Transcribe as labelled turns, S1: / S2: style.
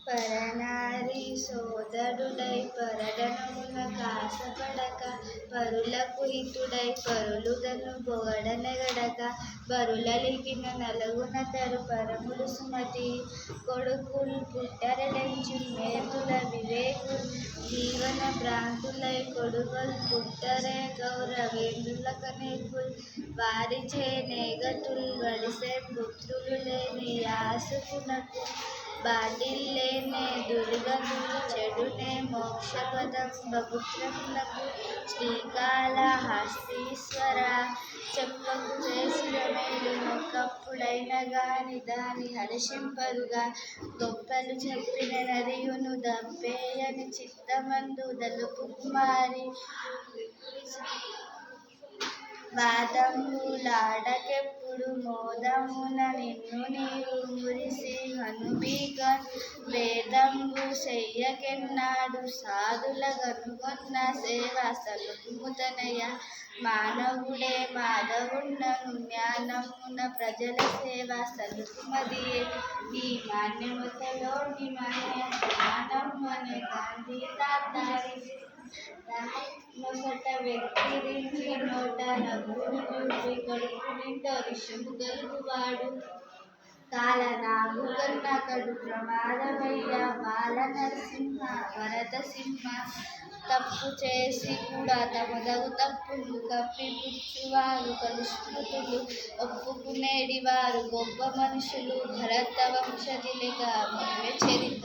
S1: పరనారి సోదరుడై పరధనమున కాసపడక పరులకు హితుడై పరులుగను బొగడనెగడక బరులలిగిన నలుగునతరు పరములు సుమతి కొడుకులు పుట్టరెడంచు మేతుల వివేకు జీవన భ్రాంతులై కొడుకులు పుట్టరే గౌరవేంద్రుల కనేకుల్ వారిచే నేగతుల్ వడిసే పుత్రులు లేని యాసుకునకు బాటిల్లేనే దుర్గములు చెడునే మోక్షపదం బపుత్రములకు శ్రీకాళహస్తీశ్వర చెప్పకు చేసిన మేలు ఒక్కప్పుడైన గాని దాని హర్షింపరుగా గొప్పలు చెప్పిన నదియును దప్పేయని చిత్తమందు దలుపు కుమారి వాదములాడకెప్పుడు మోదమున నిన్ను నీవు మురిసి హనుబీక వేదంబు చెయ్యకెన్నాడు సాధుల గనుగొన్న సేవ సలుపుముతనయ మానవుడే మాధవుండను జ్ఞానమున ప్రజల సేవ సలుపుమదియే నీ మాన్యమతలోని మాయ జ్ఞానమునే గాంధీ తాతారి నొసట వెక్కిరించి నోట నవ్వును చూపి కడుపు నిండా విషము గలుగువాడు కాలనాగు కన్నా కడు ప్రమాదమయ్య బాల నరసింహ భరత సింహ తప్పు చేసి కూడా తమదగు తప్పులు కప్పిపుచ్చువారు కలుష్మృతులు ఒప్పుకునేడివారు గొప్ప మనుషులు భరత వంశతిలక చరిత